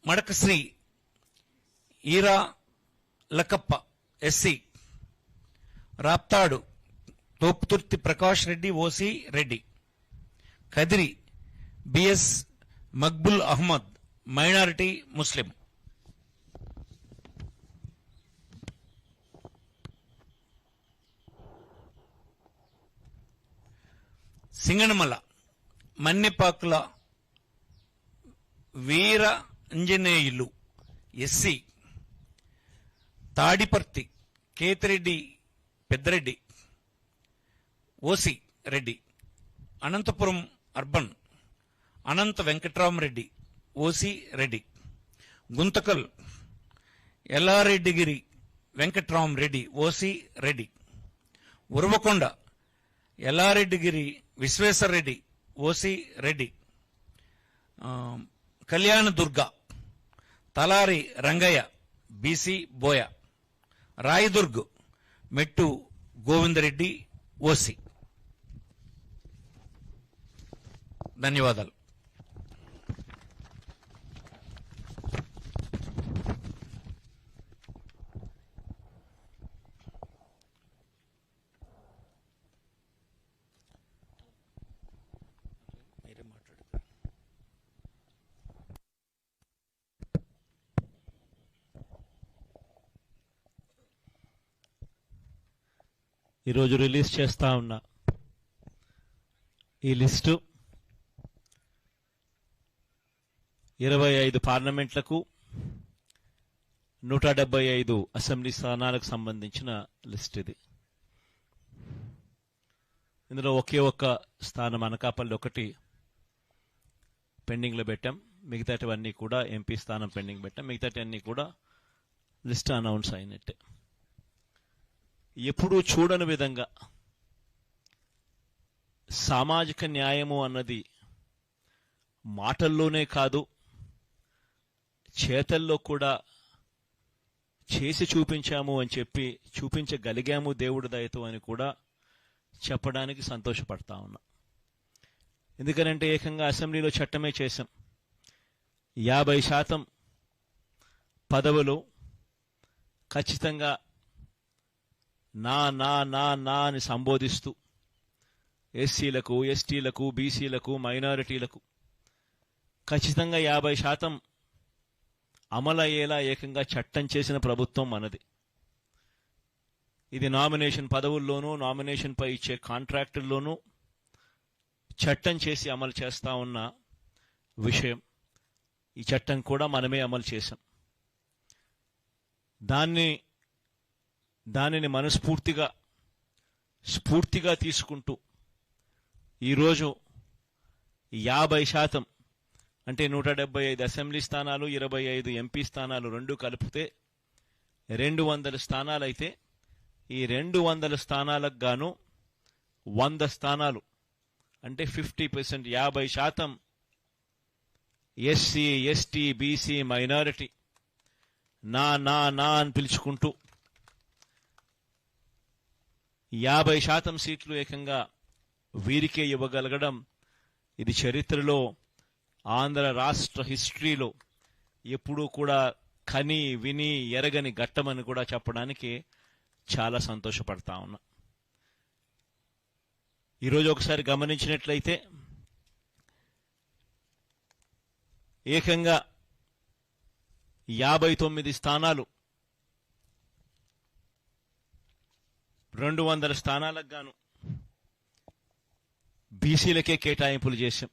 Madakasira Eera Lakkappa, SC. Raptadu Thopudurthi Prakash Reddy, OC Reddy. Kadiri BS Maqbool Ahmed, minority ముస్లిం. Singanamala Mannepakula Veera Anjaneyulu, SC. Tadiparthi Kethireddy Peddareddy, OC Reddy. Anantapur urban Anantha Venkatramireddy, OC Reddy. Guntakal Yellareddygari Venkatramireddy, OC Reddy. Uravakonda Yellareddygari Visweswarareddy, OC Reddy. Kalyandurg Talari Rangaiah, BC Boya. Rayadurg Mettu Govindareddy, OC. ధన్యవాదాలు. ఈరోజు release చేస్తా ఉన్న ఈ లిస్టు 25 పార్లమెంట్లకు 175 అసెంబ్లీ స్థానాలకు సంబంధించిన లిస్ట్ ఇది. ఇందులో ఒకే ఒక్క స్థానం అనకాపల్లి ఒకటి పెండింగ్లో పెట్టాం. మిగతాటివన్నీ కూడా ఎంపీ స్థానం పెండింగ్ పెట్టాం. మిగతాటివన్నీ కూడా లిస్ట్ అనౌన్స్ అయినట్టే. ఎప్పుడూ చూడని విధంగా సామాజిక న్యాయము అన్నది మాటల్లోనే కాదు, చేతల్లో కూడా చేసి చూపించాము అని చెప్పి, చూపించగలిగాము దేవుడి దయతో అని కూడా చెప్పడానికి సంతోషపడతా ఉన్నా. ఎందుకనంటే ఏకంగా అసెంబ్లీలో చట్టమే చేశాం. 50% పదవులు ఖచ్చితంగా నా నా నా నా అని సంబోధిస్తూ ఎస్సీలకు, ఎస్టీలకు, బీసీలకు, మైనారిటీలకు ఖచ్చితంగా 50% అమలయ్యేలా ఏకంగా చట్టం చేసిన ప్రభుత్వం మనది. ఇది నామినేషన్ పదవుల్లోనూ, నామినేషన్పై ఇచ్చే కాంట్రాక్టుల్లోనూ చట్టం చేసి అమలు చేస్తా ఉన్న విషయం. ఈ చట్టం కూడా మనమే అమలు చేశాం. దాన్ని దానిని స్ఫూర్తిగా తీసుకుంటూ ఈరోజు 50% అంటే 175 అసెంబ్లీ స్థానాలు, 25 ఎంపీ స్థానాలు రెండు కలిపితే 200 స్థానాలైతే ఈ 200 స్థానాలకు గాను 100 స్థానాలు అంటే 50%, 50% ఎస్సీ, ఎస్టీ, బీసీ, మైనారిటీ నా అని పిలుచుకుంటూ 50% సీట్లు ఏకంగా వీరికే ఇవ్వగలగడం ఇది చరిత్రలో, ఆంధ్ర రాష్ట్ర హిస్టరీలో ఎప్పుడూ కూడా కని విని ఎరగని ఘట్టమని కూడా చెప్పడానికి చాలా సంతోషపడతా ఉన్నా. ఈరోజు ఒకసారి గమనించినట్లయితే ఏకంగా 59 స్థానాలు 200 స్థానాలకు గాను బీసీలకే కేటాయింపులు చేశాం.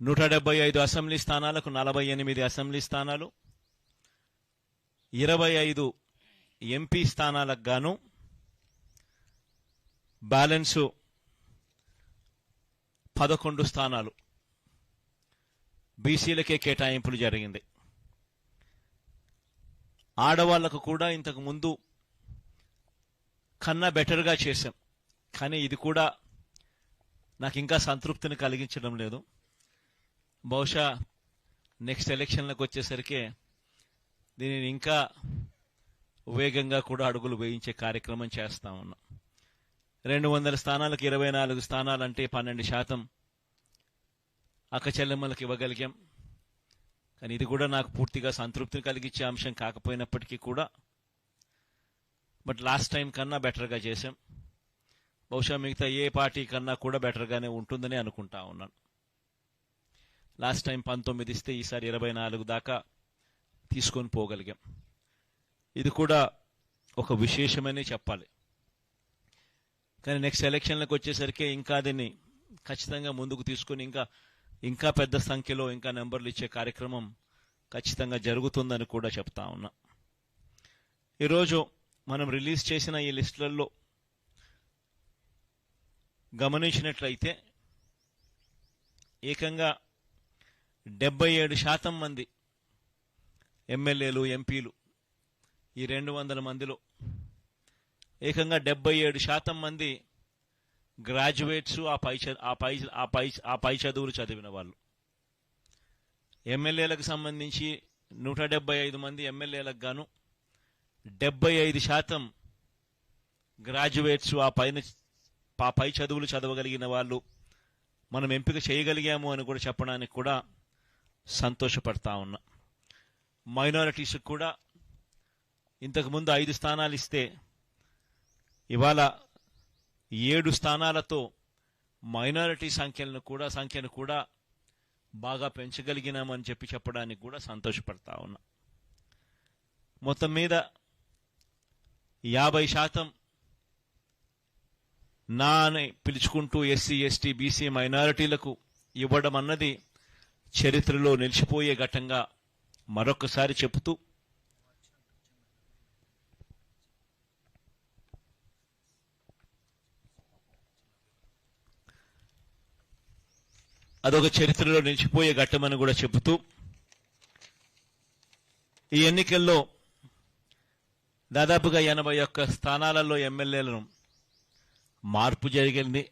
175 అసెంబ్లీ స్థానాలకు 48 అసెంబ్లీ స్థానాలు, 25 ఎంపీ స్థానాలకు గాను బ్యాలెన్సు 11 స్థానాలు బీసీలకే కేటాయింపులు జరిగింది. ఆడవాళ్లకు కూడా ఇంతకు ముందు కన్నా బెటర్గా చేశాం, కానీ ఇది కూడా నాకు ఇంకా సంతృప్తిని కలిగించడం లేదు. బహుశా నెక్స్ట్ ఎలక్షన్లకు వచ్చేసరికి దీనిని ఇంకా వేగంగా కూడా అడుగులు వేయించే కార్యక్రమం చేస్తా ఉన్నాం. 200 స్థానాలకు 24 స్థానాలంటే 12% అక్క చెల్లెమ్మలకు ఇవ్వగలిగాం. కానీ ఇది కూడా నాకు పూర్తిగా సంతృప్తిని కలిగించే అంశం కాకపోయినప్పటికీ కూడా బట్ లాస్ట్ టైం కన్నా బెటర్గా చేశాం. బహుశా మిగతా ఏ పార్టీ కన్నా కూడా బెటర్గానే ఉంటుందని అనుకుంటా ఉన్నాను. లాస్ట్ టైం 19 ఇస్తే ఈసారి 24 దాకా తీసుకొని పోగలిగాం. ఇది కూడా ఒక విశేషమనే చెప్పాలి. కానీ నెక్స్ట్ ఎలక్షన్లకు వచ్చేసరికి ఇంకా దీన్ని ఖచ్చితంగా ముందుకు తీసుకొని ఇంకా పెద్ద సంఖ్యలో ఇంకా నెంబర్లు ఇచ్చే కార్యక్రమం ఖచ్చితంగా జరుగుతుందని కూడా చెప్తా ఉన్నా. ఈరోజు మనం రిలీజ్ చేసిన ఈ లిస్టులలో గమనించినట్లయితే ఏకంగా 77% మంది ఎమ్మెల్యేలు, ఎంపీలు ఈ 200 మందిలో ఏకంగా 77% మంది గ్రాడ్యుయేట్స్, ఆ పై చదువులు చదివిన వాళ్ళు. ఎమ్మెల్యేలకు సంబంధించి 175 మంది ఎమ్మెల్యేలకు గాను 75% గ్రాడ్యుయేట్స్, ఆ పై చదువులు చదవగలిగిన వాళ్ళు మనం ఎంపిక చేయగలిగాము అని కూడా చెప్పడానికి కూడా సంతోషపడతా ఉన్నా. మైనారిటీస్కి కూడా ఇంతకుముందు 5 స్థానాలు ఇస్తే ఇవాళ 7 స్థానాలతో మైనారిటీ సంఖ్యను కూడా బాగా పెంచగలిగినామని చెప్పడానికి కూడా సంతోషపడతా ఉన్నా. మొత్తం మీద 50% నా అని పిలుచుకుంటూ ఎస్సీ, ఎస్టీ, బీసీ, మైనారిటీలకు ఇవ్వడం అన్నది చరిత్రలో నిలిచిపోయే ఘట్టంగా మరొకసారి చెబుతూ అదొక చరిత్రలో నిలిచిపోయే ఘట్టమని కూడా చెబుతూ ఈ ఎన్నికల్లో దాదాపుగా 81 స్థానాలలో ఎమ్మెల్యేలను మార్పు జరిగింది.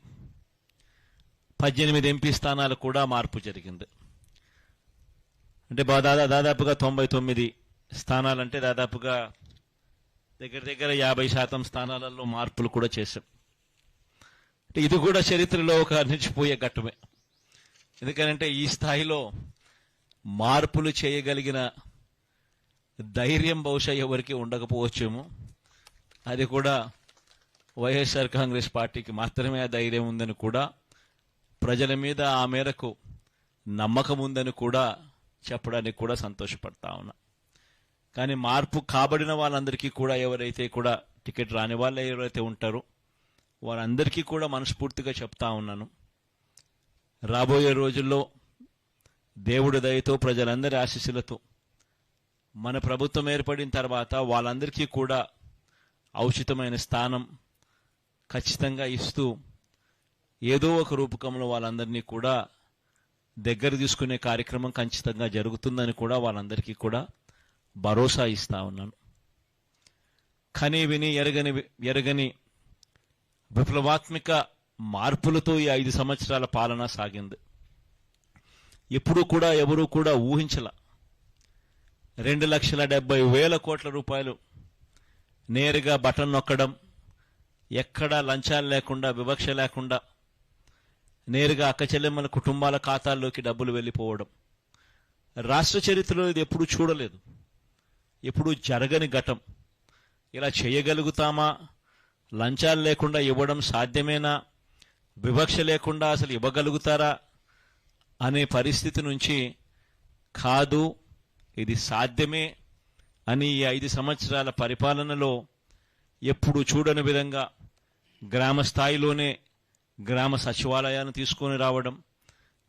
18 ఎంపీ స్థానాలు కూడా మార్పు జరిగింది. అంటే దాదాపుగా 99 స్థానాలంటే దాదాపుగా దగ్గర 50% స్థానాలలో మార్పులు కూడా చేశాం. అంటే ఇది కూడా చరిత్రలో ఒక నిలిచిపోయే ఘట్టమే. ఎందుకంటే ఈ స్థాయిలో మార్పులు చేయగలిగిన ధైర్యం బహుశా ఎవరికి ఉండకపోవచ్చేమో. అది కూడా వైఎస్ఆర్ కాంగ్రెస్ పార్టీకి మాత్రమే ఆ ధైర్యం ఉందని కూడా, ప్రజల మీద ఆ మేరకు నమ్మకం ఉందని కూడా చెప్పడానికి కూడా సంతోషపడతా ఉన్నా. కానీ మార్పు కాబడిన వాళ్ళందరికీ కూడా, ఎవరైతే కూడా టికెట్ రాని వాళ్ళు ఎవరైతే ఉంటారో వారందరికీ కూడా మనస్ఫూర్తిగా చెప్తా ఉన్నాను, రాబోయే రోజుల్లో దేవుడి దయతో, ప్రజలందరి ఆశీస్సులతో మన ప్రభుత్వం ఏర్పడిన తర్వాత వాళ్ళందరికీ కూడా ఔచితమైన స్థానం ఖచ్చితంగా ఇస్తూ ఏదో ఒక రూపకంలో వాళ్ళందరినీ కూడా దగ్గర తీసుకునే కార్యక్రమం ఖచ్చితంగా జరుగుతుందని కూడా వాళ్ళందరికీ కూడా భరోసా ఇస్తా ఉన్నాను. కని విని ఎరగని విప్లవాత్మక మార్పులతో ఈ 5 సంవత్సరాల పాలన సాగింది. ఎప్పుడూ కూడా ఎవరూ కూడా ఊహించల 2,70,000 కోట్ల రూపాయలు నేరుగా బటన్ నొక్కడం, ఎక్కడా లంచాలు లేకుండా, వివక్ష లేకుండా నేరుగా అక్కచెల్లెమ్మల కుటుంబాల ఖాతాల్లోకి డబ్బులు వెళ్ళిపోవడం రాష్ట్ర చరిత్రలో ఇది ఎప్పుడూ చూడలేదు, ఎప్పుడూ జరగని ఘటం. ఇలా చేయగలుగుతామా? లంచాలు లేకుండా ఇవ్వడం సాధ్యమేనా? వివక్ష లేకుండా అసలు ఇవ్వగలుగుతారా అనే పరిస్థితి నుంచి కాదు, ఇది సాధ్యమే అని ఈ 5 సంవత్సరాల పరిపాలనలో ఎప్పుడు చూడని విధంగా గ్రామ స్థాయిలోనే గ్రామ సచివాలయాన్ని తీసుకొని రావడం,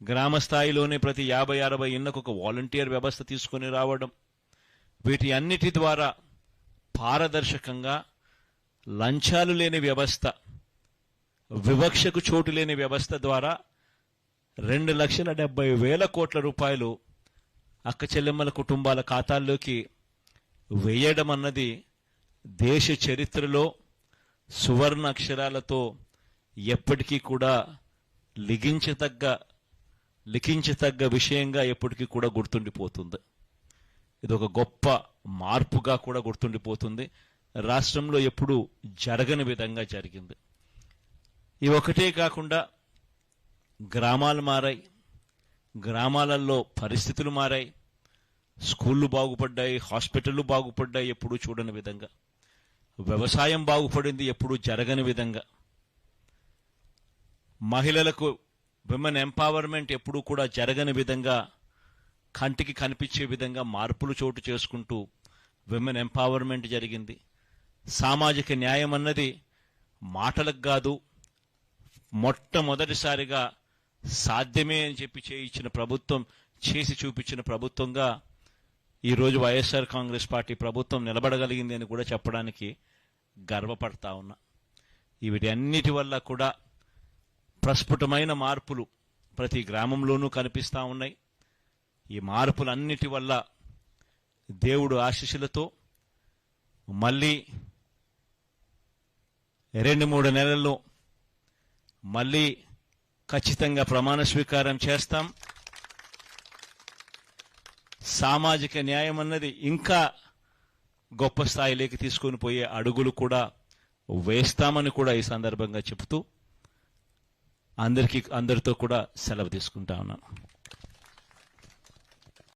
గ్రామ స్థాయిలోనే ప్రతి 50-60 ఇళ్లకు ఒక వాలంటీర్ వ్యవస్థ తీసుకొని రావడం, వీటి అన్నిటి ద్వారా పారదర్శకంగా లంచాలు లేని వ్యవస్థ, వివక్షకు చోటు లేని వ్యవస్థ ద్వారా 2,70,000 కోట్ల రూపాయలు అక్క చెల్లెమ్మల కుటుంబాల ఖాతాల్లోకి వేయడం అన్నది దేశ చరిత్రలో సువర్ణ అక్షరాలతో ఎప్పటికీ కూడా లిఖించతగ్గ విషయంగా ఎప్పటికీ కూడా గుర్తుండిపోతుంది. ఇది ఒక గొప్ప మార్పుగా కూడా గుర్తుండిపోతుంది. రాష్ట్రంలో ఎప్పుడూ జరగని విధంగా జరిగింది. ఇవి ఒకటే కాకుండా గ్రామాలు మారాయి, గ్రామాలలో పరిస్థితులు మారాయి, స్కూళ్ళు బాగుపడ్డాయి, హాస్పిటళ్ళు బాగుపడ్డాయి ఎప్పుడూ చూడని విధంగా, వ్యవసాయం బాగుపడింది ఎప్పుడూ జరగని విధంగా, మహిళలకు విమెన్ ఎంపవర్మెంట్ ఎప్పుడూ కూడా జరగని విధంగా, కంటికి కనిపించే విధంగా మార్పులు చోటు చేసుకుంటూ విమెన్ ఎంపవర్మెంట్ జరిగింది. సామాజిక న్యాయం అన్నది మాటలకు కాదు, మొట్టమొదటిసారిగా సాధ్యమే అని చెప్పి చేసి చూపించిన ప్రభుత్వంగా ఈరోజు వైఎస్ఆర్ కాంగ్రెస్ పార్టీ ప్రభుత్వం నిలబడగలిగింది అని కూడా చెప్పడానికి గర్వపడతా ఉన్నా. వీటి అన్నిటి వల్ల కూడా ప్రస్ఫుటమైన మార్పులు ప్రతి గ్రామంలోనూ కనిపిస్తూ ఉన్నాయి. ఈ మార్పులన్నిటి వల్ల దేవుడు ఆశీస్సులతో మళ్ళీ 2-3 నెలల్లో మళ్ళీ ఖచ్చితంగా ప్రమాణ స్వీకారం చేస్తాం. సామాజిక న్యాయం అన్నది ఇంకా గొప్ప స్థాయిలోకి తీసుకొని పోయే అడుగులు కూడా వేస్తామని కూడా ఈ సందర్భంగా చెబుతూ అందరితో కూడా సెలవు తీసుకుంటా ఉన్నాను.